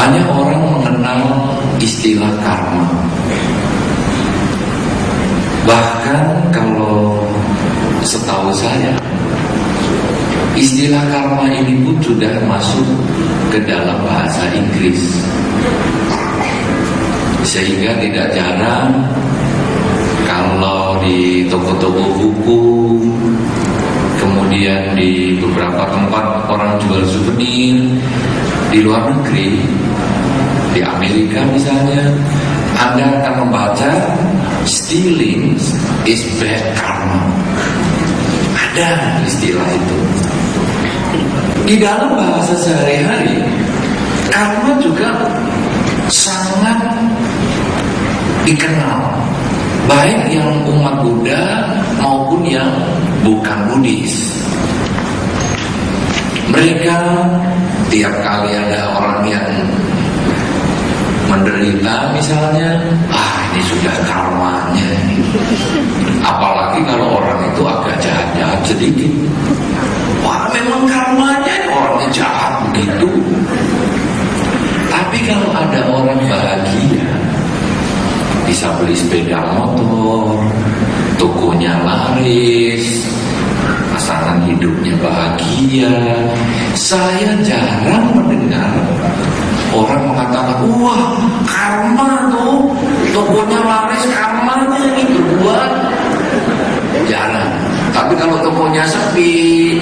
Banyak orang mengenal istilah karma. Bahkan kalau setahu saya, istilah karma ini pun sudah masuk ke dalam bahasa Inggris. Sehingga tidak jarang kalau di toko-toko buku, kemudian di beberapa tempat orang jual souvenir di luar negeri, di Amerika misalnya, Anda akan membaca stealing is bad karma. Ada istilah itu. Di dalam bahasa sehari-hari, karma juga sangat dikenal, baik yang umat Buddha maupun yang bukan Buddhis. Mereka tiap kali ada orang yang menderita misalnya, ini sudah karmanya. Apalagi kalau orang itu agak jahat-jahat sedikit, memang karmanya orangnya jahat begitu. Tapi kalau ada orang bahagia, bisa beli sepeda motor, tokonya laris, pasangan hidupnya bahagia, saya jarang mendengar orang mengatakan, wah karma tuh, tokonya laris, karmanya itu buat. Jarang. Tapi kalau tokonya sepi,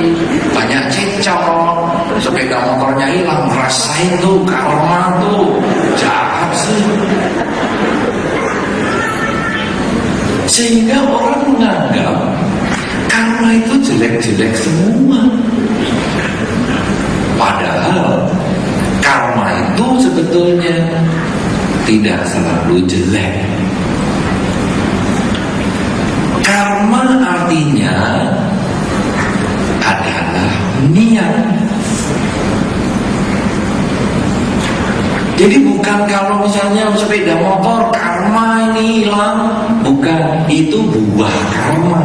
banyak cicok, sepeda motornya hilang, rasain tuh karma tuh, jahat sih. Sehingga orang menganggap karma itu jelek-jelek semua. Padahal karma itu sebetulnya tidak selalu jelek. Karma artinya adalah niat. Jadi bukan kalau misalnya sepeda motor karma ini hilang, bukan, itu buah karma.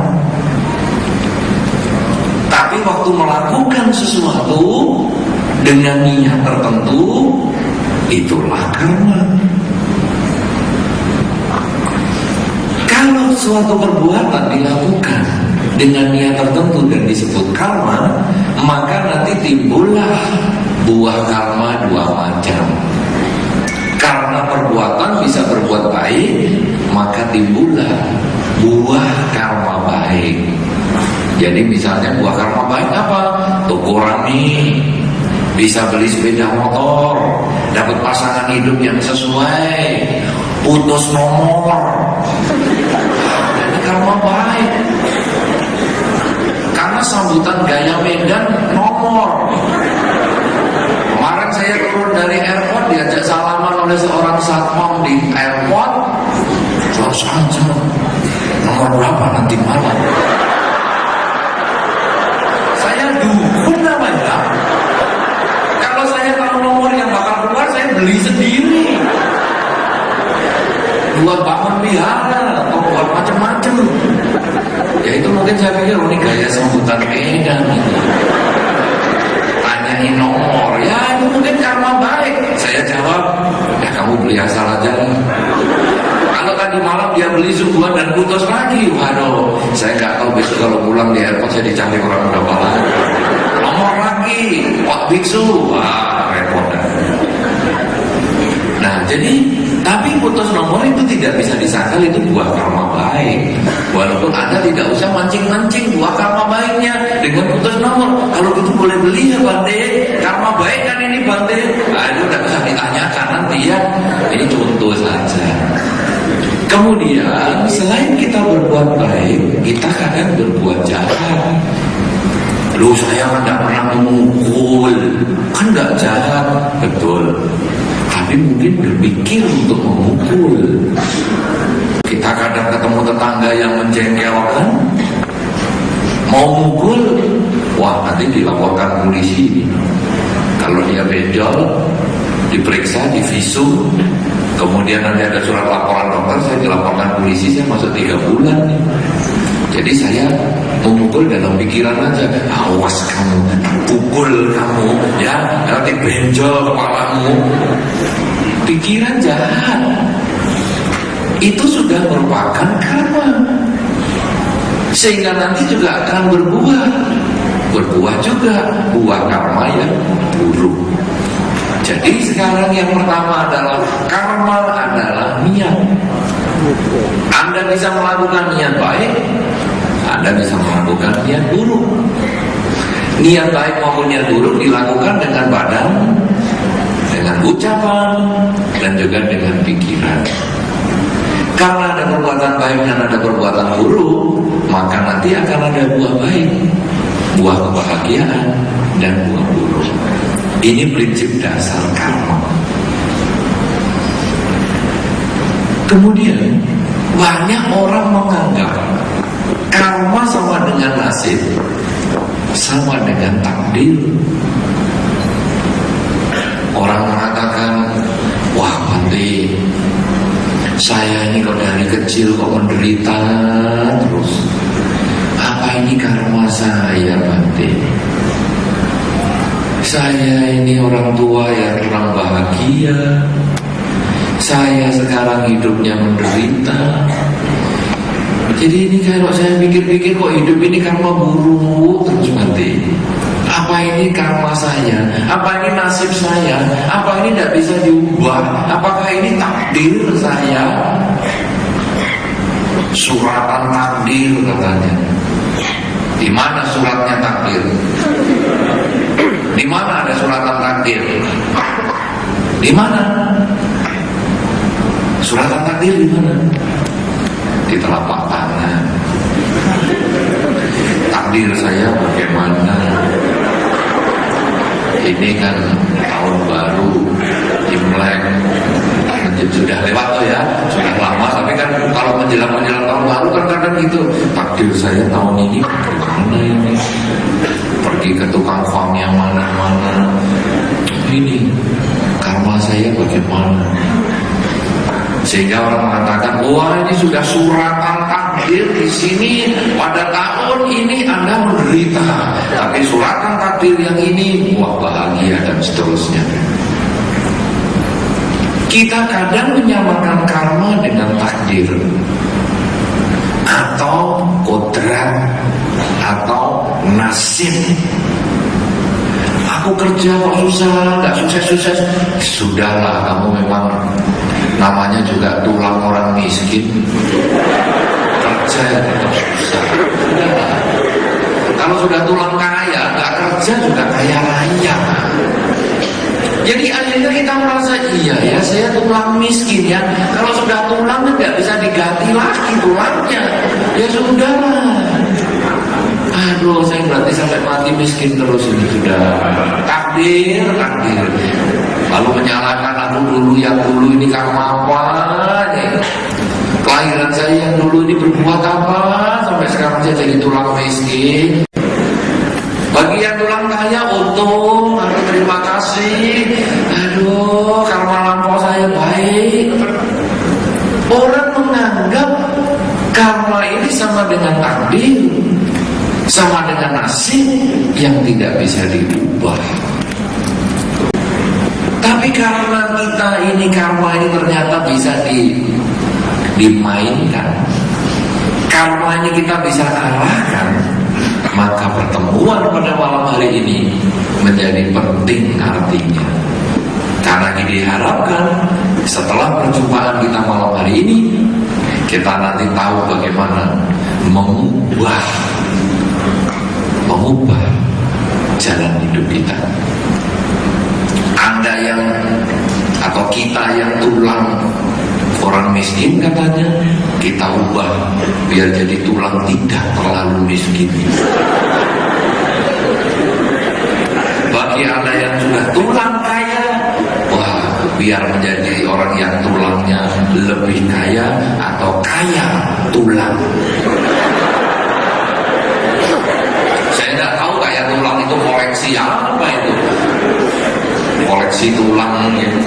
Tapi waktu melakukan sesuatu dengan niat tertentu, itulah karma. Kalau suatu perbuatan dilakukan dengan niat tertentu dan disebut karma, maka nanti timbullah buah karma dua macam. Karena perbuatan bisa berbuat baik, maka timbullah buah karma baik. Jadi misalnya buah karma baik apa? Toko rame, bisa beli sepeda motor, dapat pasangan hidup yang sesuai, putus nomor. Jadi karma baik. Karena sambutan gaya Medan nomor. Kemarin saya turun dari airport, diajak salaman oleh seorang satpam di airport. Terus aja, nomor berapa nanti malam? Saya dukun namanya. Kalau saya tahu nomor yang bakal keluar, saya beli sendiri. Buat bangun wihara atau buat macam-macam. Ya itu mungkin saya pikir ini gaya sambutan Medan. Tanyain nomor, ya itu mungkin karma baik. Saya jawab, ya kamu beli asal aja. Kalau tadi malam dia beli suguhan dan putus lagi, waduh, saya nggak tahu besok kalau pulang di airport saya dicari orang berapa lagi. Nomor lagi, Pak Biksu, wah repot. Nah jadi, tapi putus nomor itu tidak bisa disangkal itu buah karma baik. Walaupun Anda tidak usah mancing-mancing buah karma baiknya dengan putus nomor. Kalau gitu boleh beli ya Bante, karma baik kan ini Bante. Itu tidak bisa ditanyakan nanti ya. Ini contoh saja. Kemudian selain kita berbuat baik, kita kadang berbuat jahat. Loh saya kan tidak pernah memukul, kan tidak jahat, betul. Tapi mungkin berpikir untuk memukul. Kita kadang ketemu tetangga yang menjengkelkan, mau mukul, wah nanti dilaporkan polisi. Kalau dia benjol, diperiksa, divisum, kemudian nanti ada surat laporan dokter, saya dilaporkan polisi, saya masuk 3 bulan. Jadi saya Memukul dalam pikiran aja, awas kamu, pukul kamu, ya, nanti benjol kepalamu. Pikiran jahat itu sudah merupakan karma, sehingga nanti juga akan berbuah juga buah karma yang buruk. Jadi sekarang yang pertama adalah karma adalah niat. Anda bisa melakukan niat baik, Anda bisa melakukan niat buruk. Niat baik maupun niat buruk dilakukan dengan badan, dengan ucapan, dan juga dengan pikiran. Karena ada perbuatan baik dan ada perbuatan buruk, maka nanti akan ada buah baik, buah kebahagiaan, dan buah buruk. Ini prinsip dasar karma. Kemudian banyak orang menganggap karma sama dengan nasib, sama dengan takdir. Orang mengatakan, wah Bante, saya ini kok dari kecil kok menderita terus. Apa ini karma saya, Bante? Saya ini orang tua yang kurang bahagia. Saya sekarang hidupnya menderita. Jadi ini kalau saya pikir-pikir kok hidup ini karma buruk terus, Bante. Apa ini karma saya? Apa ini nasib saya? Apa ini tidak bisa diubah? Apakah ini takdir saya? Suratan takdir katanya. Di mana suratnya takdir? Di mana ada suratan takdir? Di mana? Suratan takdir di mana? Di telapak tangan. Takdir saya bagaimana? Ini kan tahun baru, Imlek, sudah lewat tuh ya, sudah lama. Tapi kan kalau menjelang tahun baru kan kadang gitu. Takdir saya tahun ini bagaimana ini? Pergi ke tukang farm yang mana-mana. Ini karma saya bagaimana? Sehingga orang mengatakan, wah ini sudah suratan takdir di sini pada tahun ini Anda menderita, tapi suratan takdir yang ini wah bahagia dan seterusnya. Kita kadang menyamakan karma dengan takdir atau kodrat atau nasib. Aku kerja kok susah, nggak sukses-sukses. Sudahlah, kamu memang namanya juga tulang orang miskin. Kerja tetap susah. Sudahlah. Kalau sudah tulang kaya, nggak kerja juga kaya raya. Jadi akhirnya kita merasa iya ya, saya tulang miskin ya. Kalau sudah tulang nggak bisa diganti lagi tulangnya. Ya sudahlah. Aduh, saya berarti sampai mati miskin terus ini sudah takdir. Lalu menyalahkan aku dulu yang dulu ini karma apa? Ya. Kelahiran saya yang dulu ini berbuat apa? Sampai sekarang saya jadi tulang miskin. Bagi yang tulang kaya untung, aku terima kasih. Aduh, karma lampau saya baik. Orang menganggap karma ini sama dengan takdir, sama dengan nasib yang tidak bisa diubah. Tapi karena kita ini karma ini ternyata bisa dimainkan, karma ini kita bisa arahkan, maka pertemuan pada malam hari ini menjadi penting artinya. Karena diharapkan setelah perjumpaan kita malam hari ini, kita nanti tahu bagaimana mengubah jalan hidup kita. Anda yang atau kita yang tulang orang miskin katanya, kita ubah biar jadi tulang tidak terlalu miskin. Bagi Anda yang sudah tulang kaya, wah biar menjadi orang yang tulangnya lebih kaya atau kaya tulang. Saya tidak tahu kaya tulang itu koleksi apa itu. Koleksi tulang gitu.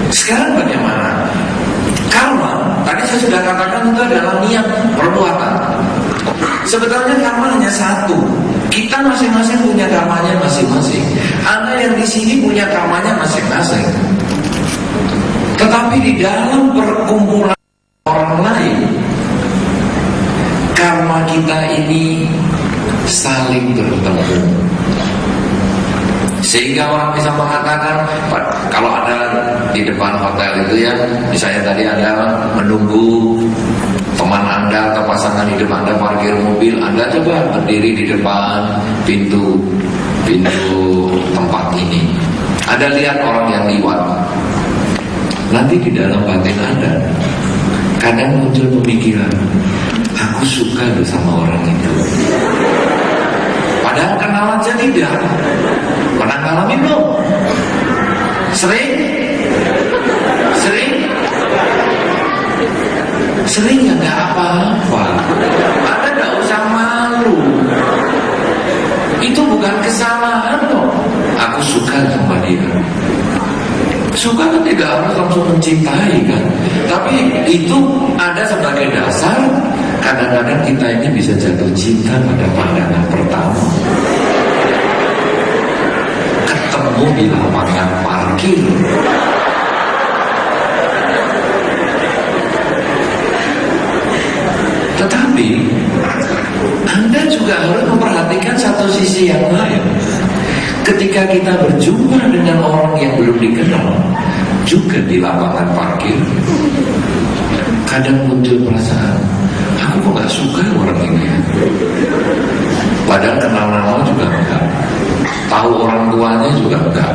Sekarang bagaimana? Karma, tadi saya sudah katakan itu adalah niat perbuatan. Sebetulnya karma hanya satu. Kita masing-masing punya karmanya masing-masing. Anda yang di sini punya karmanya masing-masing. Tetapi di dalam perkumpulan orang lain, karma kita ini saling bertemu. Sehingga orang bisa mengatakan, kalau ada di depan hotel itu ya, misalnya tadi Anda menunggu teman Anda atau pasangan hidup Anda parkir mobil, Anda coba berdiri di depan pintu tempat ini. Anda lihat orang yang lewat. Nanti di dalam batin Anda kadang muncul pemikiran, aku suka loh sama orang itu. Padahal kenal aja tidak. Pernah ngalamin belum? Sering? Sering ya gak apa-apa. Anda gak usah malu. Itu bukan kesalahan loh. Aku suka sama dia. Suka kan tidak harus langsung mencintai kan. Tapi itu ada sebagai dasar. Kadang-kadang kita ini bisa jatuh cinta pada pandangan pertama. Ketemu di lapangan parkir. Tetapi Anda juga harus memperhatikan satu sisi yang lain. Ketika kita berjumpa dengan orang yang belum dikenal, juga di lapangan parkir, kadang muncul perasaan, aku kok gak suka orang ini. Padahal kenal nama juga enggak, tahu orang tuanya juga enggak,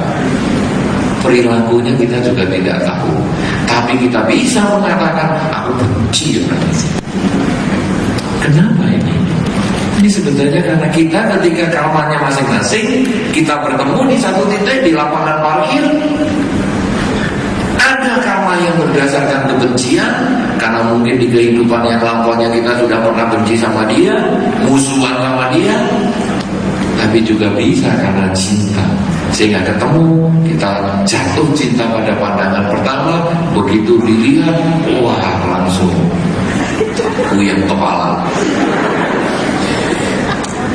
perilakunya kita juga tidak tahu. Tapi kita bisa mengatakan, aku benci orang ini. Kenapa ini? Ini sebetulnya karena kita ketika karmanya masing-masing, kita bertemu di satu titik di lapangan parkir. Ada karma yang berdasarkan kebencian, karena mungkin di kehidupan yang lampaunya kita sudah pernah benci sama dia, musuhan sama dia. Tapi juga bisa karena cinta, sehingga ketemu, kita jatuh cinta pada pandangan pertama. Begitu dilihat, wah langsung puyeng kepala.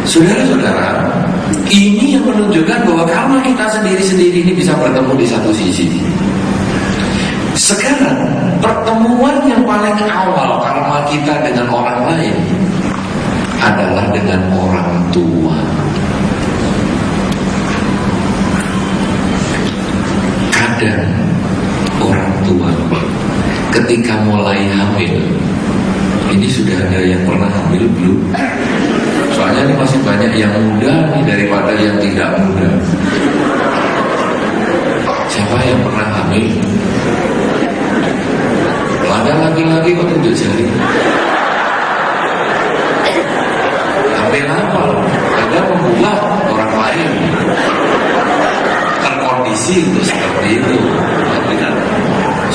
Saudara-saudara, ini yang menunjukkan bahwa karma kita sendiri-sendiri ini bisa bertemu di satu sisi. Sekarang, pertemuan yang paling awal karma kita dengan orang lain adalah dengan orang tua. Kadang orang tua ketika mulai hamil, ini sudah ada yang pernah hamil belum? Soalnya ini masih banyak yang muda nih daripada yang tidak muda. Siapa yang pernah hamil? Ada laki-laki kok tunjuk jari. Hamil apa? Ada membuat orang lain terkondisi untuk seperti itu.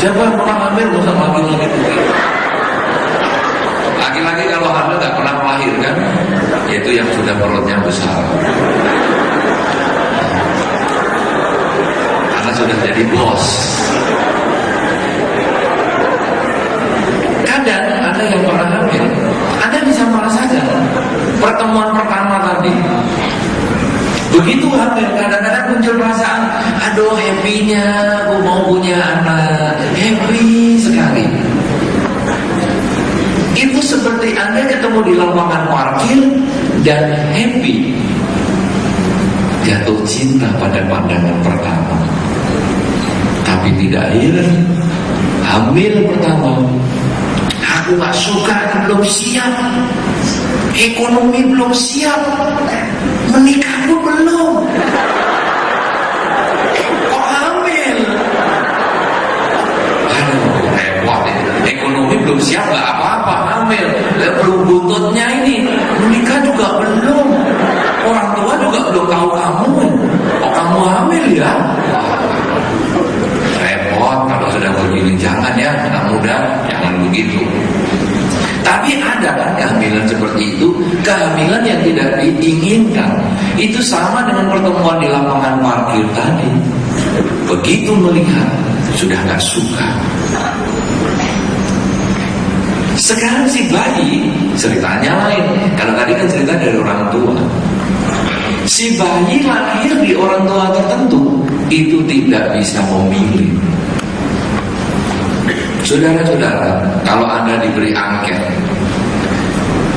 Siapa yang pernah hamil? Masa laki-laki? Laki-laki kalau hamil gak pernah melahirkan, yaitu yang sudah perutnya besar, karena sudah jadi bos. Kadang ada yang pernah hamil, Anda bisa merasakan pertemuan pertama tadi. Begitu hamil, kadang-kadang muncul perasaan, aduh happy-nya aku mau punya anak, happy sekali. Itu seperti Anda ketemu di lapangan parkir dan happy, jatuh cinta pada pandangan pertama. Tapi tidak heran, hamil pertama, aku gak suka, belum siap, ekonomi belum siap, menikah pun belum, kok hamil? Aduh repot ya. Ekonomi belum siap gak apa-apa, hamil. Belum buntutnya ini, menikah juga belum, orang tua juga belum tahu kamu. Oh kamu hamil ya? Repot kalau sudah begini. Jangan ya, anak muda, jangan begitu. Tapi ada kan kehamilan seperti itu, kehamilan yang tidak diinginkan. Itu sama dengan pertemuan di lapangan parkir tadi. Begitu melihat, sudah gak suka. Sekarang si bayi ceritanya lain. Kalau tadi kan cerita dari orang tua. Si bayi lahir di orang tua tertentu itu tidak bisa memilih. Saudara-saudara, kalau Anda diberi angket,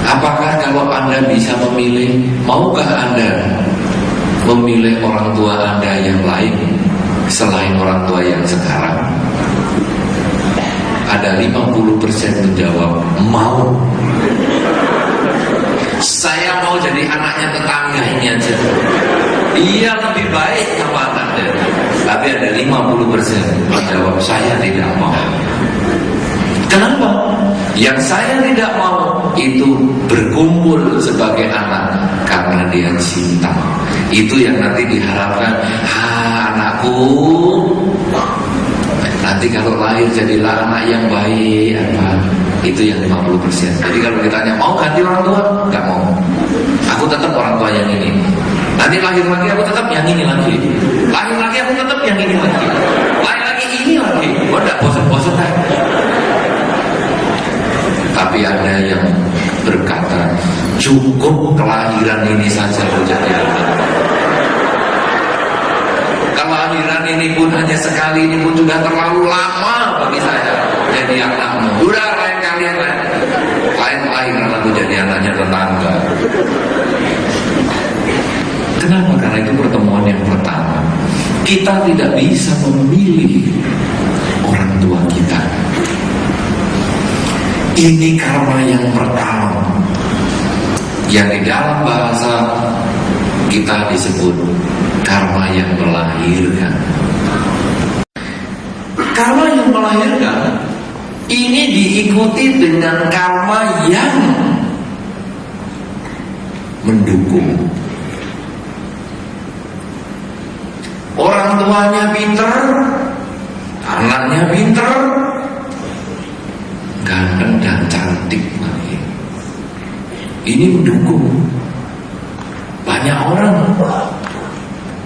apakah kalau Anda bisa memilih, maukah Anda memilih orang tua Anda yang lain selain orang tua yang sekarang? Ada 50% menjawab mau. Saya mau jadi anaknya tetangga ini aja. Dia lebih baik sama Anda. Tapi ada 50% menjawab saya tidak mau. Kenapa? Yang saya tidak mau itu berkumpul sebagai anak karena dia cinta. Itu yang nanti diharapkan, anakku nanti kalau lahir jadilah anak yang baik apa. Itu yang 50%. Jadi kalau ditanya mau ganti orang tua, nggak mau. Aku tetap orang tua yang ini. Nanti lahir lagi aku tetap yang ini lagi. Lahir lagi aku tetap yang ini lagi. Lahir lagi ini lagi. Kok nggak bosan-bosan kan? Tapi ada yang berkata cukup kelahiran ini saja menjadi anak. Kelahiran ini pun hanya sekali, ini pun sudah terlalu lama bagi saya jadi anakmu. Udah lain kalian lain lahiran aku jadi anaknya tetangga. Kenapa? Karena itu pertemuan yang pertama. Kita tidak bisa memilih orang tua kita. Ini karma yang pertama, yang di dalam bahasa kita disebut karma yang melahirkan. Karma yang melahirkan ini diikuti dengan karma yang mendukung. Orang tuanya pinter, anaknya pinter, ganteng dan cantik lagi. Ini mendukung. Banyak orang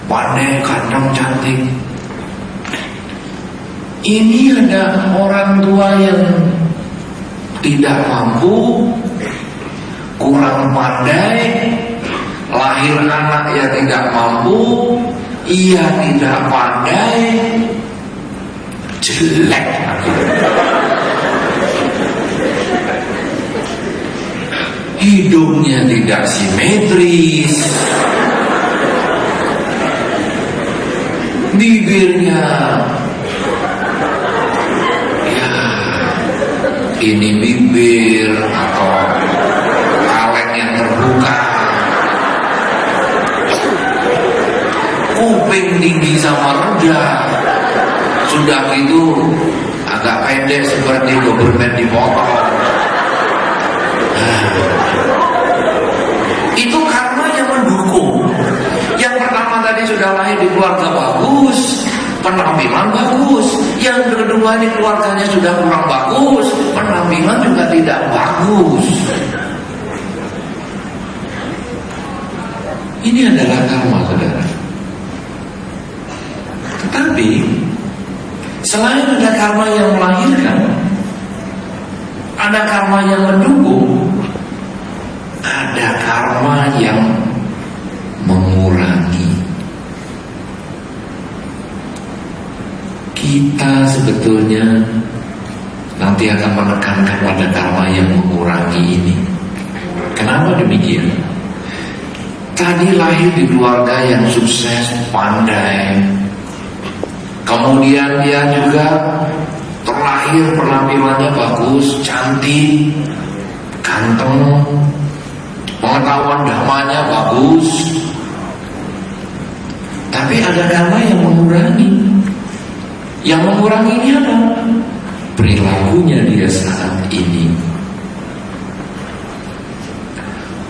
pandai, ganteng, cantik. Ini ada orang tua yang tidak mampu, kurang pandai, lahir anak yang tidak mampu, ia tidak pandai, jelek. Hidungnya tidak simetris, bibirnya ya ini bibir atau kaleng yang terbuka, kuping tinggi sama rendah, sudah gitu agak pendek seperti Doberman dipotong. Itu karma yang mendukung. Yang pertama tadi sudah lahir di keluarga bagus, penampilan bagus. Yang kedua ini keluarganya sudah kurang bagus, penampilan juga tidak bagus. Ini adalah karma, saudara. Tetapi selain ada karma yang melahirkan, ada karma yang mendukung, ada karma yang mengurangi. Kita sebetulnya nanti akan menekankan pada karma yang mengurangi ini. Kenapa demikian? Tadi lahir di keluarga yang sukses, pandai, kemudian dia juga terlahir penampilannya bagus, cantik, ganteng, pengetahuan damanya bagus. Tapi ada karma yang mengurangi. Yang mengurangi ini apa? Perilakunya dia saat ini.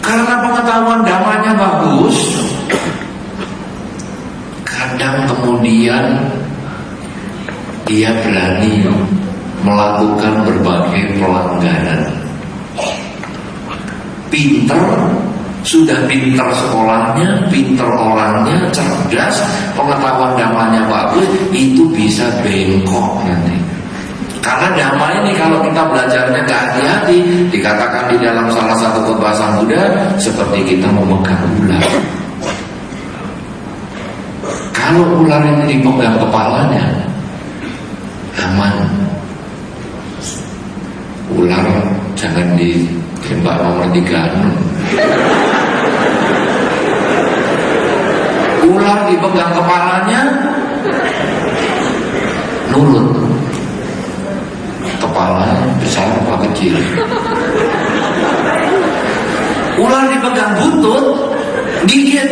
Karena pengetahuan damanya bagus, kadang kemudian dia berani melakukan berbagai pelanggaran. Pinter, sudah pinter sekolahnya, pinter orangnya, cerdas, pengetahuan damanya bagus, itu bisa bengkok nanti. Karena damai ini kalau kita belajarnya gak hati-hati, dikatakan di dalam salah satu khotbah Sang Buddha, seperti kita memegang ular. Kalau ular ini dipegang kepalanya, aman. Ular jangan ditembak nomor 36. Ular dipegang kepalanya, nurut. Kepala besar apa kecil. Ular dipegang buntut, gigit.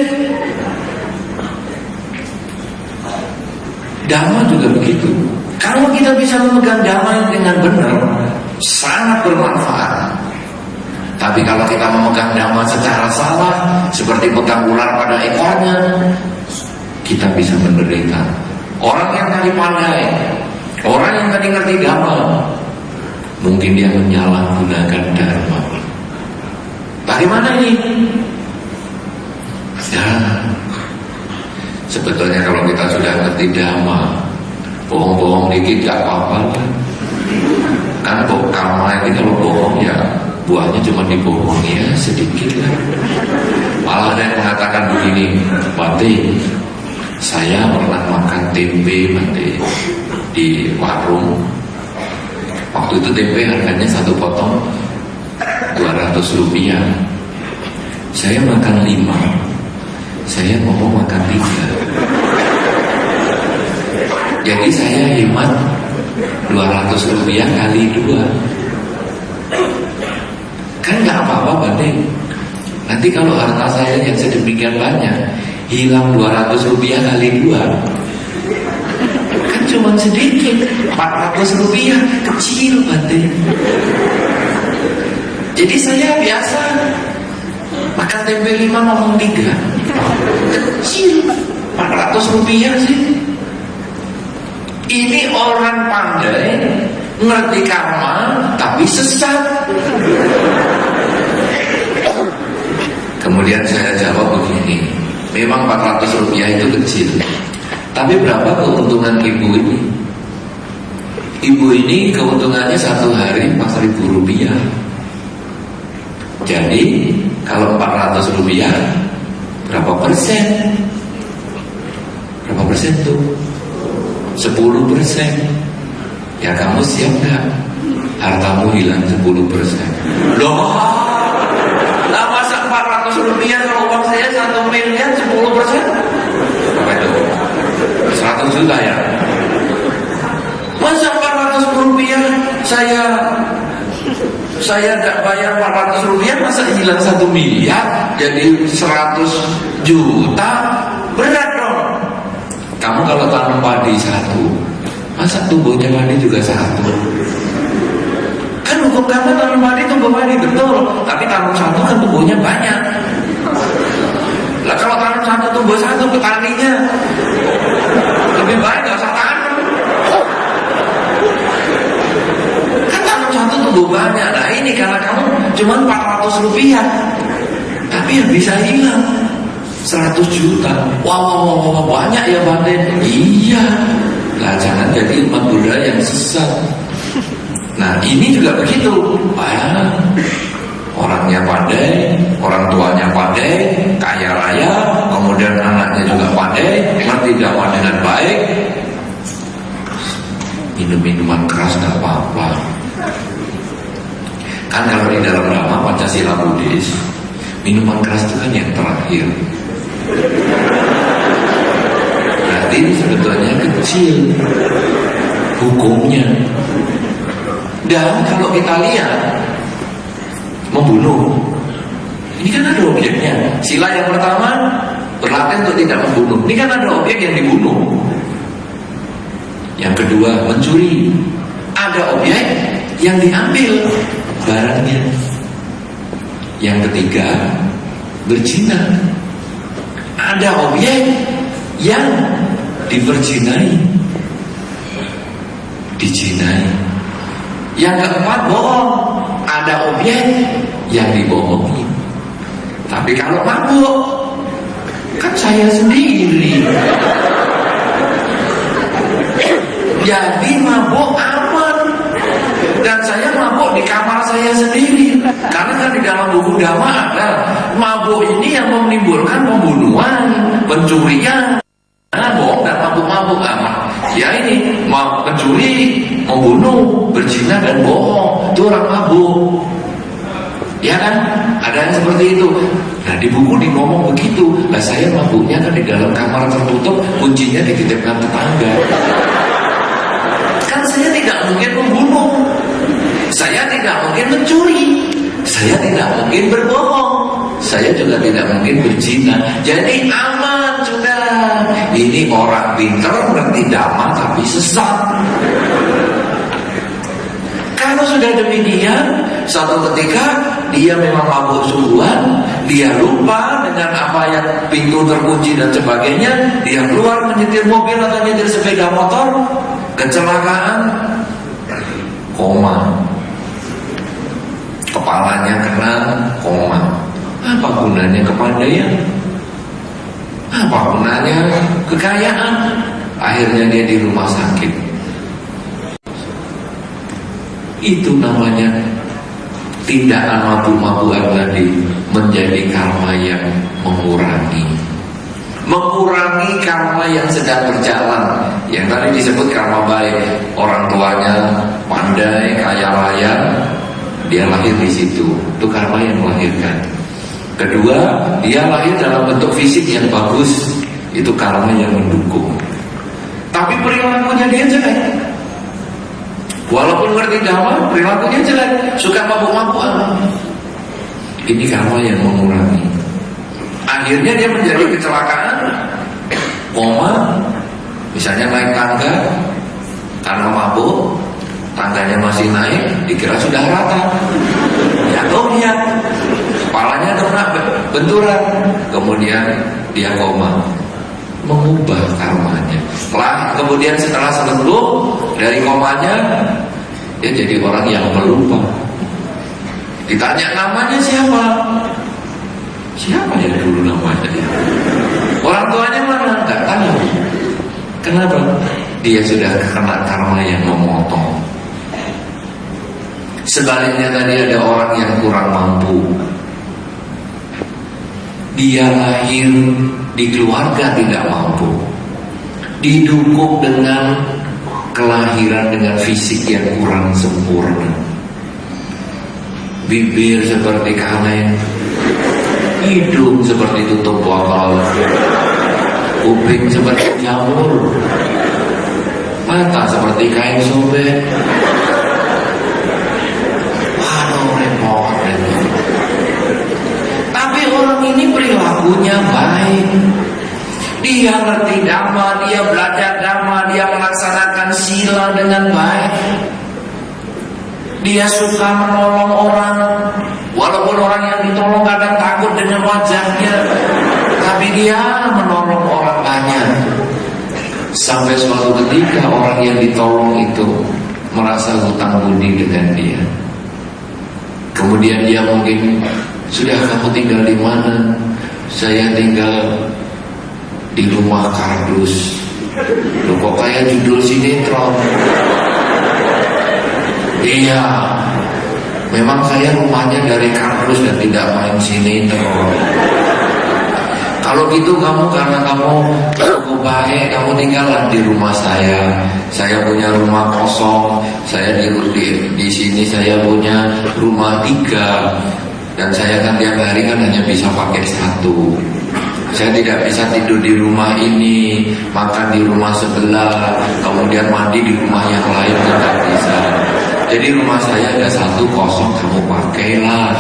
Dhamma juga begitu. Kalau kita bisa memegang Dhamma dengan benar, sangat bermanfaat. Tapi kalau kita memegang Dhamma secara salah, seperti pegang ular pada ekornya, kita bisa menderita. Orang yang tadi pandai, orang yang tadi ngerti Dhamma, mungkin dia menyalahgunakan Dharma. Bagaimana ini? Ya, sebetulnya kalau kita sudah ngerti Dhamma, bohong-bohong dikit gak apa-apa kan. Karma ini kalau bohong ya buahnya cuma dibohongi ya sedikit lah. Malah ada yang mengatakan begini, Bante, saya pernah makan tempe Bante di warung. Waktu itu tempe harganya satu potong 200 rupiah. Saya makan 5, saya mau makan 3. Jadi saya hemat 200 rupiah kali 2. Kan gak apa-apa Bante. Nanti kalau harta saya yang sedemikian banyak hilang 200 rupiah kali 2, kan cuma sedikit, 400 rupiah, kecil Bante. Jadi saya biasa makan tempe 5 ngomong 3, kecil, 400 rupiah sih. Ini orang pandai, ngerti karma, tapi sesat. Kemudian saya jawab begini, memang 400 rupiah itu kecil, tapi berapa keuntungan ibu ini? Ibu ini keuntungannya satu hari 4.000 rupiah. Jadi kalau 400 rupiah, berapa persen? Berapa persen tuh? 10%. Ya kamu siap gak? Hartamu hilang 10%. Loh, lah masa 400 rupiah kalau uang saya 1 miliar 10%? Apa itu? 100 juta ya? Masa 400 rupiah saya gak bayar 400 rupiah, masa hilang 1 miliar jadi 100 juta? Berat dong. Kamu kalau tanam padi 1, masa tumbuhnya padi juga 1? Kan hukum kamu tanam padi tumbuh padi, betul. Tapi tanam 1 kan tumbuhnya banyak. Lah kalau tanam 1 tumbuh 1, petaninya lebih baik gak usah tanam. Kan tanam 1 tumbuh banyak. Nah ini karena kamu cuma 400 rupiah, tapi yang bisa hilang 100 juta. Wah, banyak ya Bante. Iya. Lah jangan jadi umat Buddha yang sesat. Nah ini juga begitu. Orangnya pandai, orang tuanya pandai, kaya raya, kemudian anaknya juga pandai, ngerti Dhamma dengan baik, minum minuman keras gak apa-apa. Kan kalau di dalam Dhamma Pancasila Buddhis, minuman keras itu kan yang terakhir. Berarti ini sebetulnya kecil hukumnya. Dan kalau kita lihat membunuh, ini kan ada objeknya. Sila yang pertama berlatih untuk tidak membunuh. Ini kan ada objek yang dibunuh. Yang kedua mencuri, ada objek yang diambil barangnya. Yang ketiga berzina, ada objek yang diperzinai, dijinai. Yang keempat bohong, ada objek yang dibohongi. Tapi kalau mabuk, kan saya sendiri. Jadi mabuk aman. Dan saya mabuk di kamar saya sendiri. Karena kan di dalam buku Dhamma ada mabuk ini yang menimbulkan pembunuhan, pencurian. Nah, bohong dan mabuk-mabuk amat. Ya ini mau pencuri, membunuh, berzina dan bohong. Itu orang mabuk. Ya kan? Ada yang seperti itu. Nah di buku di ngomong begitu. Nah saya mabuknya kan di dalam kamar tertutup, kuncinya dititipkan tetangga. Kan saya tidak mungkin membunuh, saya tidak mungkin mencuri, saya tidak mungkin berbohong, saya juga tidak mungkin berzina. Jadi aman sudah. Ini orang pintar ngerti Dhamma tapi sesat. Kalau sudah demikian, suatu ketika dia memang mabuk sungguhan, dia lupa dengan apa yang pintu terkunci dan sebagainya, dia keluar menyetir mobil atau menyetir sepeda motor, kecelakaan, koma, kepalanya kena koma. Apa gunanya kepandaian? Apa gunanya kekayaan? Akhirnya dia di rumah sakit. Itu namanya tindakan mabuk-mabukan tadi menjadi karma yang mengurangi karma yang sedang berjalan. Yang tadi disebut karma baik, orang tuanya pandai, kaya raya, dia lahir di situ, itu karma yang melahirkan. Kedua, dia lahir dalam bentuk fisik yang bagus, itu karma yang mendukung. Tapi perilakunya dia jelek. Walaupun ngerti Dhamma, perilakunya jelek, suka mabuk-mabukan. Ini karma yang mengurangi. Akhirnya dia menjadi kecelakaan, koma, misalnya naik tangga, karena mabuk, tangganya masih naik, dikira sudah rata. Jatuh dia, kepalanya kena benturan, kemudian dia koma. Mengubah karmanya. Kemudian setelah sembuh dari komanya, dia jadi orang yang pelupa. Ditanya namanya siapa? Siapa ya dulu namanya dia? Orang tuanya mana? Nggak tahu. Kenapa? Dia sudah kena karma yang memotong. Sebaliknya tadi ada orang yang kurang mampu. Dia lahir di keluarga tidak mampu, didukung dengan kelahiran dengan fisik yang kurang sempurna, bibir seperti kaleng, hidung seperti tutup botol, kuping seperti jamur, mata seperti kain sobek. Aduh, repot. Tapi orang ini perilakunya baik. Dia ngerti Dhamma, dia belajar Dhamma, dia melaksanakan sila dengan baik. Dia suka menolong orang, walaupun orang yang ditolong kadang takut dengan wajahnya, tapi dia menolong orang banyak. Sampai suatu ketika orang yang ditolong itu merasa hutang budi dengan dia. Kemudian dia mungkin, sudah kamu tinggal di mana? Saya tinggal di rumah kardus. Loh kok kayak judul sinetron? Iya, memang saya rumahnya dari kardus dan tidak main sinetron. Kalau gitu kamu, karena kamu cukup baik, kamu tinggallah di rumah saya. Saya punya rumah kosong. Saya di sini saya punya rumah 3. Dan saya kan tiap hari kan hanya bisa pakai 1. Saya tidak bisa tidur di rumah ini, makan di rumah sebelah, kemudian mandi di rumah yang lain, tidak bisa. Jadi rumah saya ada 1 kosong, kamu pakailah.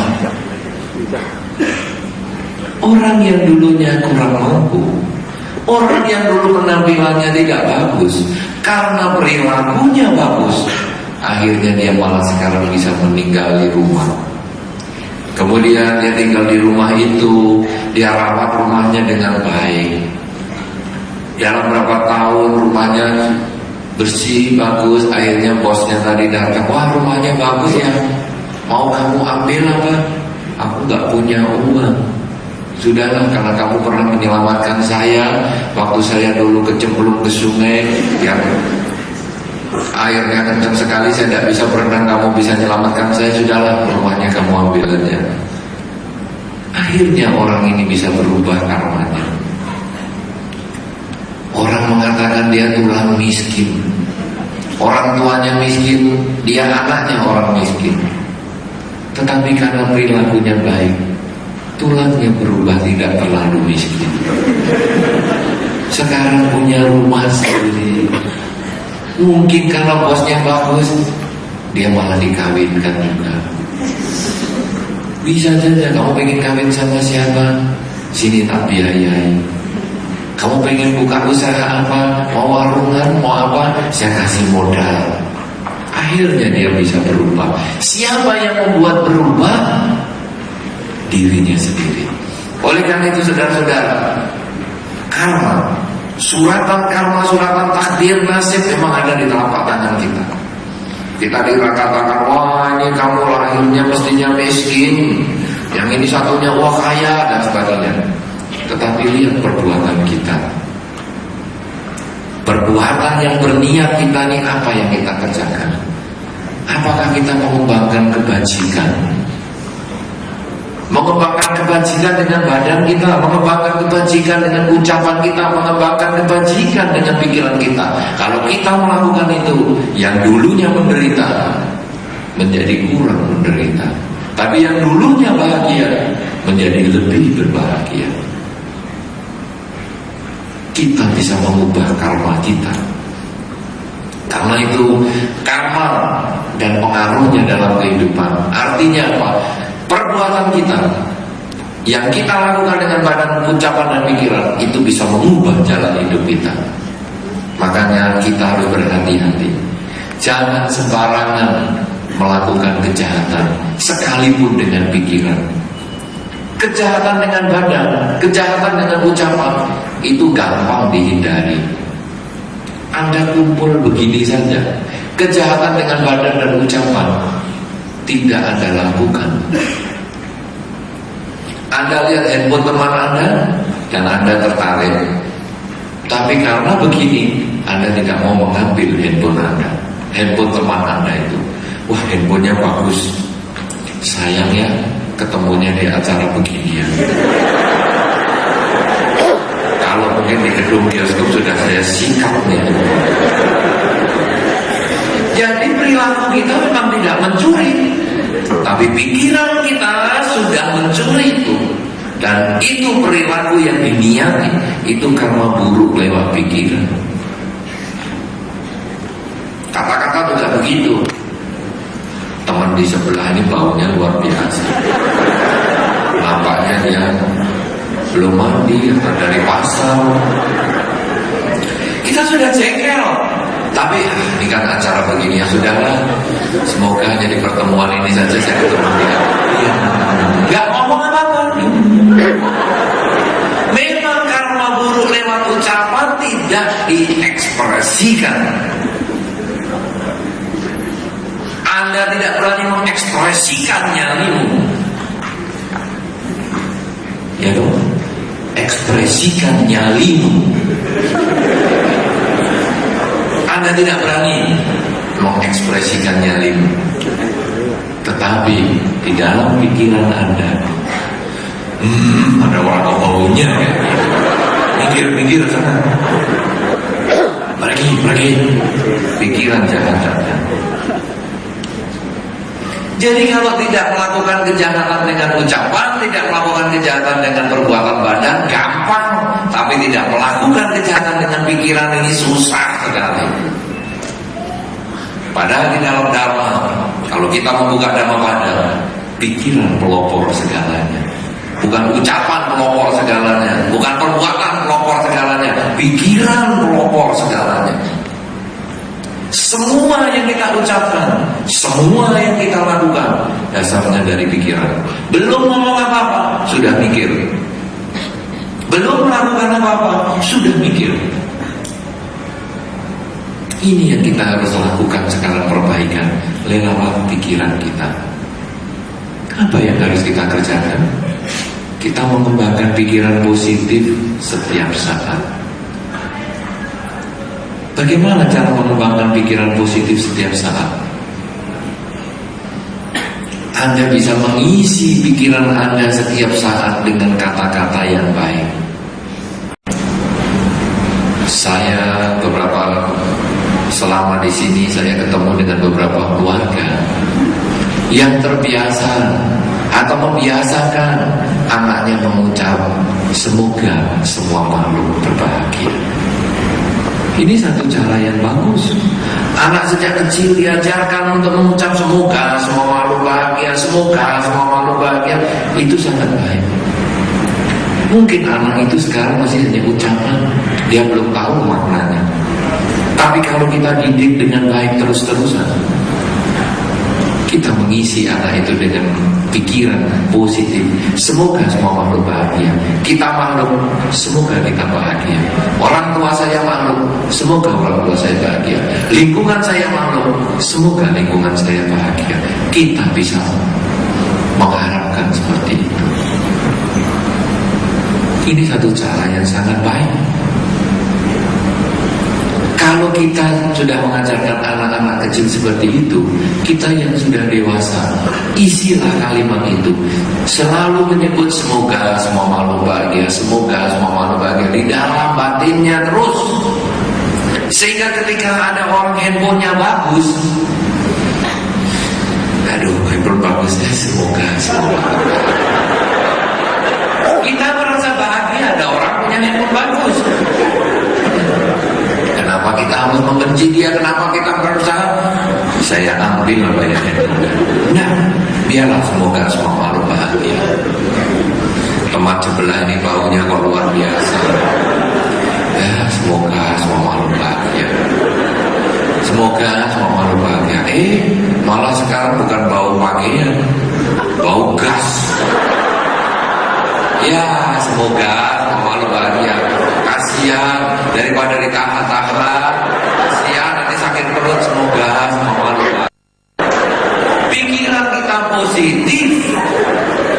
Orang yang dulunya kurang mampu, orang yang dulu penampilannya tidak bagus, karena perilakunya bagus, akhirnya dia malah sekarang bisa meninggali rumah. Kemudian dia tinggal di rumah itu, dia rawat rumahnya dengan baik. Dalam berapa tahun rumahnya bersih, bagus. Akhirnya bosnya tadi datang, wah rumahnya bagus ya, mau kamu ambil apa? Aku gak punya uang. Sudahlah, karena kamu pernah menyelamatkan saya waktu saya dulu kecemplung ke sungai yang airnya kencang sekali, saya tidak bisa berenang, kamu bisa menyelamatkan saya, sudahlah rumahnya kamu ambil aja. Akhirnya orang ini bisa berubah karmanya. Orang mengatakan dia tulang miskin, orang tuanya miskin, dia anaknya orang miskin. Tetapi karena perilakunya baik, tulangnya berubah tidak terlalu miskin. Sekarang punya rumah sendiri. Mungkin kalau bosnya bagus, dia malah dikawinkan juga. Bisa saja kamu pengen kawin sama siapa, sini tak biayai. Kamu pengen buka usaha apa, mau warungan, mau apa, saya kasih modal. Akhirnya dia bisa berubah. Siapa yang membuat berubah? Dirinya sendiri. Oleh karena itu saudara-saudara, karma, suratan karma, suratan takdir nasib memang ada di telapak tangan kita. Kita dikatakan, wah ini kamu lahirnya mestinya miskin, yang ini satunya wah kaya dan sebagainya. Tetapi lihat perbuatan kita, perbuatan yang berniat kita ini apa yang kita kerjakan. Apakah kita mengembangkan kebajikan? Mengembangkan kebajikan dengan badan kita, mengembangkan kebajikan dengan ucapan kita, mengembangkan kebajikan dengan pikiran kita. Kalau kita melakukan itu, yang dulunya menderita menjadi kurang menderita, tapi yang dulunya bahagia menjadi lebih berbahagia. Kita bisa mengubah karma kita. Karena itu karma dan pengaruhnya dalam kehidupan. Artinya apa? Perbuatan kita yang kita lakukan dengan badan, ucapan dan pikiran itu bisa mengubah jalan hidup kita. Makanya kita harus berhati-hati. Jangan sembarangan melakukan kejahatan, sekalipun dengan pikiran. Kejahatan dengan badan, kejahatan dengan ucapan itu gampang dihindari. Anda kumpul begini saja, kejahatan dengan badan dan ucapan tidak Anda lakukan. Anda lihat handphone teman Anda dan Anda tertarik, tapi karena begini Anda tidak mau mengambil handphone Anda, handphone teman Anda itu. Wah, handphonenya bagus, sayang ya ketemunya di acara begini ya. Kalau mungkin di gedung bioskop sudah saya sikat nih. Jadi perilaku kita memang tidak mencuri, tapi pikiran kita sudah mencuri itu. Dan itu perilaku yang diniati, itu karma buruk lewat pikiran. Kata-kata juga begitu. Teman di sebelah ini baunya luar biasa. Nampaknya dia belum mandi atau dari pasar. Kita sudah jengkel, tapi ini kan acara begini, ya sudahlah. Semoga jadi pertemuan ini saja saya ketemu dia. Gak ngomong apa-apa. Memang karma buruk lewat ucapan tidak diekspresikan. Anda tidak berani mengekspresikannya nyalimu. Ya dong, ekspresikan nyalimu. Anda tidak berani mengekspresikan nyalimu, tetapi di dalam pikiran Anda, ada warna baunya ya. Minggir sana. Pergi. Pikiran jahat-jahat. Jadi kalau tidak melakukan kejahatan dengan ucapan, tidak melakukan kejahatan dengan perbuatan badan, gampang. Tapi tidak melakukan kejahatan dengan pikiran ini susah sekali. Padahal di dalam dharma, kalau kita membuka dhamma pada, pikiran pelopor segalanya. Bukan ucapan pelopor segalanya, bukan perbuatan pelopor segalanya, pikiran pelopor segalanya. Semua yang kita ucapkan, semua yang kita lakukan, dasarnya dari pikiran. Belum ngomong apa-apa, sudah mikir. Belum melakukan apa-apa, sudah mikir. Ini yang kita harus lakukan sekarang, perbaikan lewat pikiran kita. Apa yang harus kita kerjakan? Kita mengembangkan pikiran positif setiap saat. Bagaimana cara mengembangkan pikiran positif setiap saat? Anda bisa mengisi pikiran Anda setiap saat dengan kata-kata yang baik. Saya selama di sini saya ketemu dengan beberapa keluarga yang terbiasa atau membiasakan anaknya mengucap semoga semua makhluk berbahagia. Ini satu cara yang bagus. Anak sejak kecil diajarkan untuk mengucap semoga semua makhluk bahagia, semoga semua makhluk bahagia. Itu sangat baik. Mungkin anak itu sekarang masih hanya ucapan, dia belum tahu maknanya. Tapi kalau kita didik dengan baik terus-terusan, kita mengisi anak itu dengan pikiran positif. Semoga semua makhluk bahagia. Kita makhluk, semoga kita bahagia. Orang tua saya makhluk, semoga orang tua saya bahagia. Lingkungan saya makhluk, semoga lingkungan saya bahagia. Kita bisa mengharapkan seperti itu. Ini satu cara yang sangat baik. Kalau kita sudah mengajarkan anak-anak kecil seperti itu, kita yang sudah dewasa, isilah kalimat itu. Selalu menyebut semoga semua makhluk bahagia, semoga semua makhluk bahagia di dalam batinnya terus. Sehingga ketika ada orang handphonenya bagus, aduh handphone bagusnya semoga. Kita merasa bahagia ada orang punya handphone bagus. Kenapa kita harus membenci dia? Kenapa kita berusaha? Saya ambil apa yang nah, biarlah semoga semua makhluk bahagia. Tempat sebelah ini baunya kok luar biasa. Ya, semoga semua makhluk bahagia. Semoga semua makhluk bahagia. Malah sekarang bukan bau pakaian, bau gas. Ya, semoga semua makhluk bahagia. Kasihan daripada ditahan-tahan, kasihan nanti sakit perut. Semoga semua makhluk bahagia. Pikiran kita positif,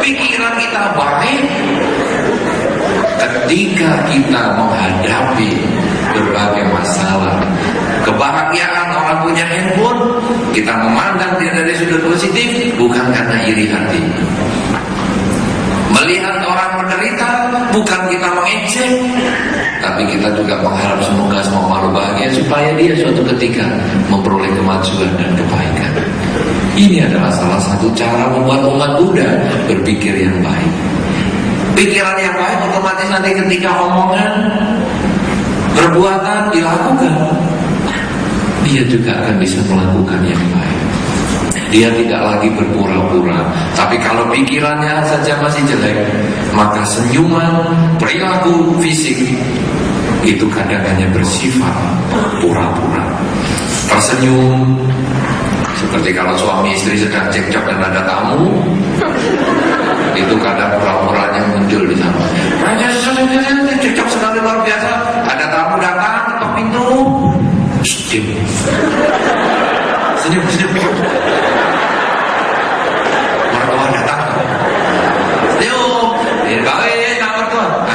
pikiran kita baik. Ketika kita menghadapi berbagai masalah, kebahagiaan orang punya handphone, kita memandang dia dari sudut positif, bukan karena iri hati. Melihat orang menderita, bukan kita mengejek, tapi kita juga mengharap semoga semua makhluk bahagia supaya dia suatu ketika memperoleh kemajuan dan kebaikan. Ini adalah salah satu cara membuat umat Buddha berpikir yang baik. Pikiran yang baik otomatis nanti ketika omongan, perbuatan dilakukan, dia juga akan bisa melakukan yang baik. Dia tidak lagi berpura-pura. Tapi kalau pikirannya saja masih jelek, maka senyuman, perilaku fisik itu kadang hanya bersifat pura-pura. Tersenyum seperti kalau suami istri sedang cekcok dan ada tamu, itu kadang pura-puranya muncul di sana. Cekcok sekali luar biasa. Ada tamu datang ketok pintu, senyum. Mertua datang,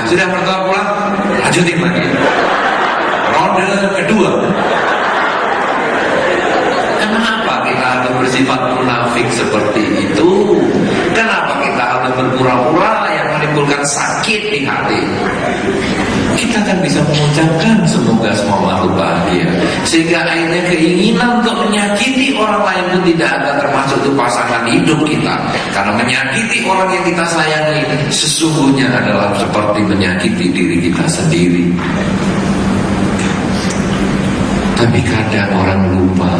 sudah mertua pulang, lanjutin lagi. Ronde kedua. Kenapa kita harus bersifat munafik seperti itu? Kenapa kita harus berpura-pura yang menimbulkan sakit di hati? Kita kan bisa mengucapkan semoga semua makhluk bahagia, sehingga akhirnya keinginan untuk menyakiti orang lain pun tidak ada, termasuk itu pasangan hidup kita. Karena menyakiti orang yang kita sayangi sesungguhnya adalah seperti menyakiti diri kita sendiri. Tapi kadang orang lupa.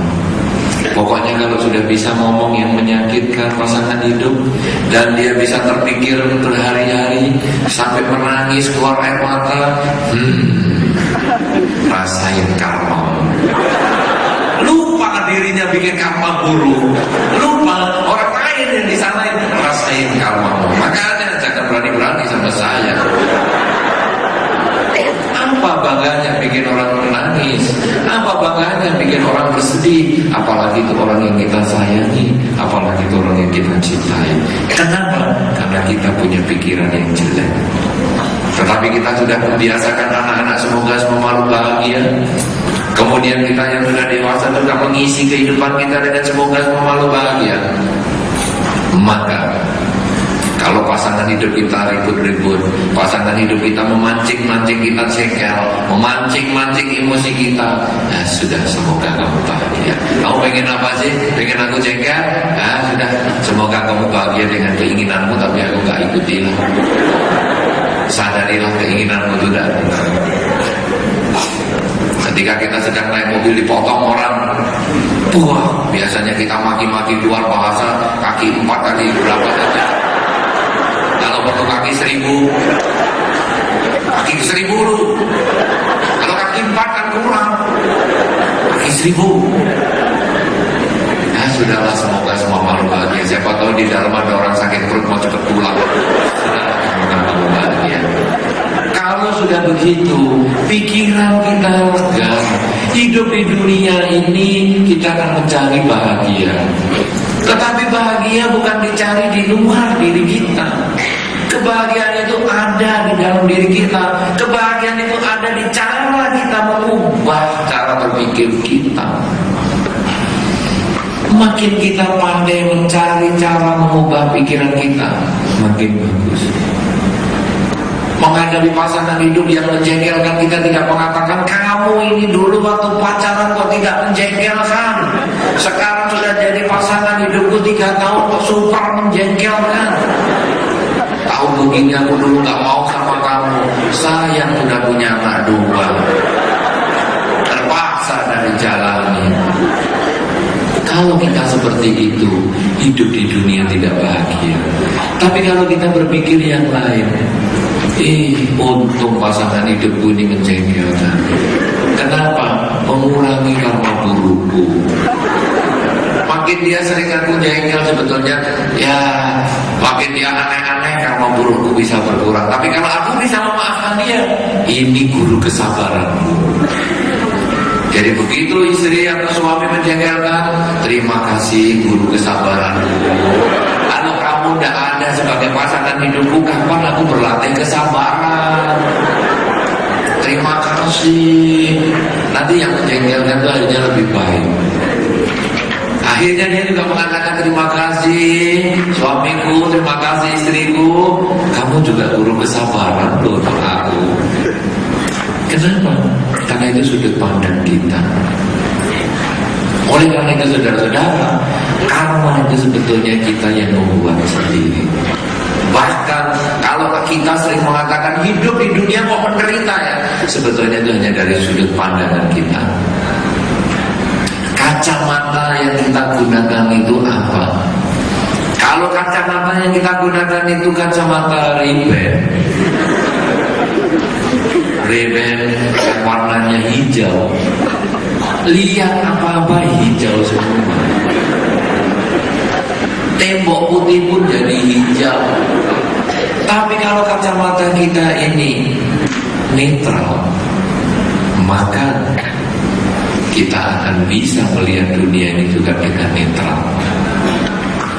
Pokoknya kalau sudah bisa ngomong yang menyakitkan pasangan hidup, dan dia bisa terpikir berhari-hari sampai menangis keluar air mata, rasain karma. Lupa dirinya bikin karma buruk, lupa orang lain yang disalahin, rasain karma. Makanya jangan berani-berani sama saya. Apa bangganya bikin orang menangis? Apa bangganya bikin orang bersedih? Apalagi itu orang yang kita sayangi, apalagi itu orang yang kita cintai. Kenapa? Karena kita punya pikiran yang jelek. Tetapi kita sudah membiasakan anak-anak semoga semua makhluk bahagia. Kemudian Kemudian kita yang sudah dewasa juga mengisi kehidupan kita dengan semoga semua malu bahagia. Maka kalau pasangan hidup kita ribut-ribut, pasangan hidup kita memancing-mancing kita cekel, memancing-mancing emosi kita, nah sudah, semoga kamu bahagia. Kamu pengen apa sih? Pengen aku cekel? Nah sudah, semoga kamu bahagia dengan keinginanmu, tapi aku gak ikutilah. Sadarilah keinginanmu itu datang. Ketika kita sedang naik mobil dipotong orang, wah, biasanya kita maki-maki keluar bahasa kaki 4 kali berapa saja. Kalau perlu kaki 1000, kaki 1000 lu. Kalau kaki 4 kan kurang, kaki 1000. Nah sudahlah, semoga semua malu bahagia. Siapa tahu di dalam ada orang sakit perut mau cepat pulang. Sudahlah, semoga malu bahagia. Kalau sudah begitu, pikiran kita lega. Hidup di dunia ini kita akan mencari bahagia. Tetapi bahagia bukan dicari di luar diri kita. Kebahagiaan itu ada di dalam diri kita. Kebahagiaan itu ada di cara kita mengubah cara berpikir kita. Makin kita pandai mencari cara mengubah pikiran kita, makin bagus. Menghadapi pasangan hidup yang menjengkelkan, kita tidak mengatakan kamu ini dulu waktu pacaran kok tidak menjengkelkan, sekarang sudah jadi pasangan hidupku 3 tahun kok super menjengkelkan. Tahu begini aku dulu gak mau sama kamu, sayang sudah punya anak 2, terpaksa dari jalani. Kalau kita seperti itu, hidup di dunia tidak bahagia. Tapi kalau kita berpikir yang lain, untung pasangan hidupku ini menjengkelkan. Kenapa? Mengurangi karma burukku. Makin dia sering aku jengkel, sebetulnya ya makin dia aneh-aneh, karma burukku bisa berkurang. Tapi kalau aku bisa memaafkan dia, ini guru kesabaranku. Jadi begitu istri atau suami menjengkelkan, terima kasih guru kesabaranku. Kalau kamu tidak ada sebagai pasangan hidupku, kapan aku berlatih kesabaran? Terima kasih. Nanti yang menjengkelkan itu akhirnya lebih baik. Akhirnya dia juga mengatakan terima kasih suamiku, terima kasih istriku. Kamu juga guru kesabaran loh untuk aku. Kenapa? Karena itu sudut pandang kita. Oleh karena itu saudara-saudara, karma itu sebetulnya kita yang membuat sendiri. Bahkan kalau kita sering mengatakan hidup di dunia kok menderita ya, sebetulnya itu hanya dari sudut pandangan kita. Kacamata yang kita gunakan itu apa? Kalau kacamata yang kita gunakan itu kacamata Ray-Ban yang warnanya hijau, lihat apa-apa hijau semua. Tembok putih pun jadi hijau. Tapi kalau kacamata kita ini netral, maka kita akan bisa melihat dunia ini juga dengan netral.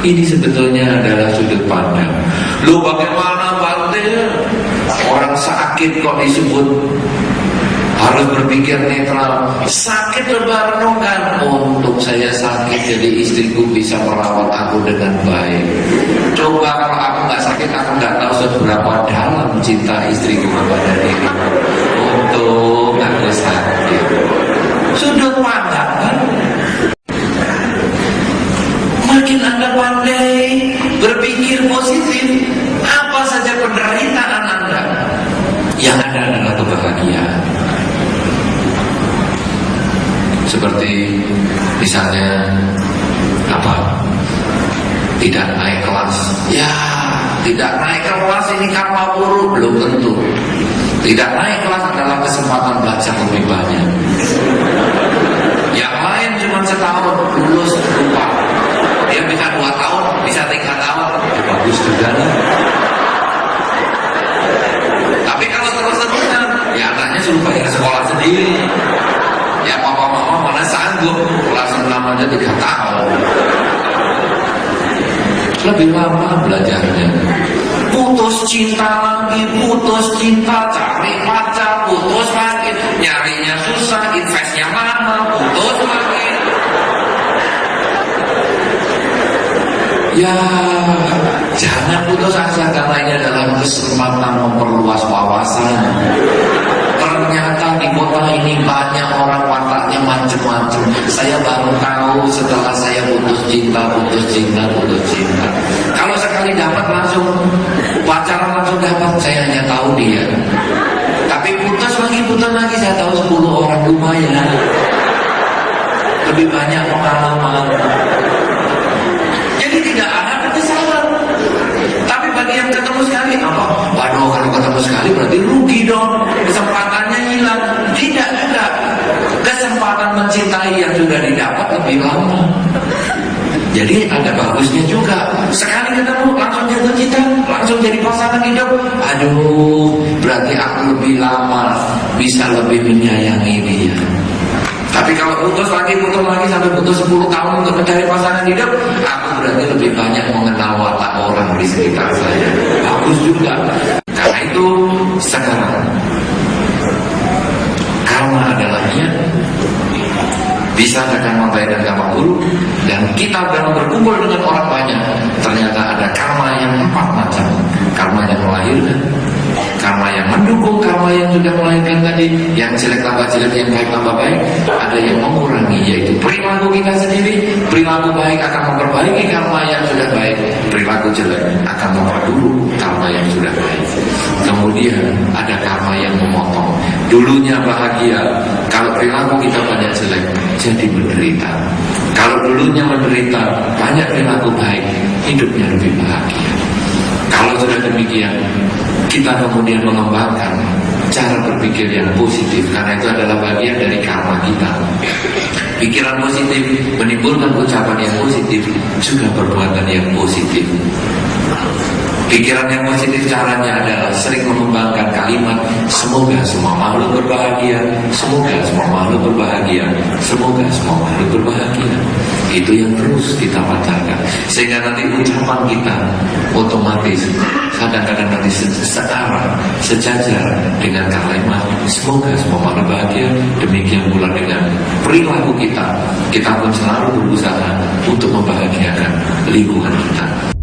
Ini sebetulnya adalah sudut pandang. Lu bagaimana Bante? Orang sakit kok disebut harus berpikir netral. Sakit berbarengan, untuk saya sakit jadi istriku bisa merawat aku dengan baik. Coba kalau aku nggak sakit, aku nggak tahu seberapa dalam cinta istriku kepada diriku. Untuk aku sakit. Sudut pandang kan? Makin Anda pandai berpikir positif, apa saja penderitaan Anda, yang ada adalah kebahagiaan. Seperti misalnya apa? Tidak naik kelas. Ya, tidak naik kelas ini karma buruk, belum tentu. Tidak naik kelas adalah kesempatan belajar lebih banyak. Yang lain cuma setahun lulus lupa. Dia bisa 2 tahun, bisa 3 tahun, ya bagus juga lah. Tapi kalau terus-terusan, ya anaknya suruh bayar sekolah sendiri. Ya papa mama mana sanggup, kelas 6 aja 3 tahun. Lebih lama belajarnya. Putus cinta lagi, putus cinta, cari pacar, putus lagi, nyarinya susah, investnya mana? Ya, jangan putus asa karena ini adalah kesempatan memperluas wawasan. Ternyata di kota ini banyak orang wataknya macam-macam. Saya baru tahu setelah saya putus cinta. Kalau sekali dapat langsung pacaran langsung dapat, saya hanya tahu dia. Tapi putus lagi saya tahu 10 orang, lumayan. Lebih banyak pengalaman. Jadi tidak ada penyesalan. Tapi bagi yang ketemu sekali apa? Waduh, kalau ketemu sekali berarti rugi dong. Kesempatannya hilang. Tidak juga. Kesempatan mencintai yang sudah didapat lebih lama. Jadi ada bagusnya juga. Sekali ketemu langsung jatuh cinta, langsung jadi pasangan hidup. Aduh, berarti aku lebih lama bisa lebih menyayangi dia. Tapi kalau putus lagi sampai putus 10 tahun untuk mencari pasangan hidup, aku berarti lebih banyak mengenal watak orang di sekitar saya. Bagus juga. Karena itu sekarang karma adalah niat. Bisa dengan membayar dan gampang buruk. Dan kita dalam berkumpul dengan orang banyak, ternyata ada karma yang 4 macam. Karma yang melahirkan, karma yang mendukung, karma yang sudah melahirkan tadi, yang jelek tambah jelek, yang baik tambah baik. Ada yang mengurangi, yaitu perilaku kita sendiri. Perilaku baik akan memperbaiki karma yang sudah baik, perilaku jelek akan memperburuk karma yang sudah baik. Kemudian ada karma yang memotong. Dulunya bahagia, kalau perilaku kita banyak jelek, jadi menderita. Kalau dulunya menderita, banyak perilaku baik, hidupnya lebih bahagia. Kalau sudah demikian, kita kemudian mengembangkan cara berpikir yang positif, karena itu adalah bagian dari karma kita. Pikiran positif menimbulkan ucapan yang positif, juga perbuatan yang positif. Pikiran yang positif caranya adalah sering mengembangkan kalimat semoga semua makhluk berbahagia, semoga semua makhluk berbahagia, semoga semua makhluk berbahagia. Itu yang terus kita pancarkan, sehingga nanti ucapan kita otomatis kadang-kadang nanti searah, sejajar dengan kalimat semoga semua makhluk bahagia. Demikian pula dengan perilaku kita, kita pun selalu berusaha untuk membahagiakan lingkungan kita.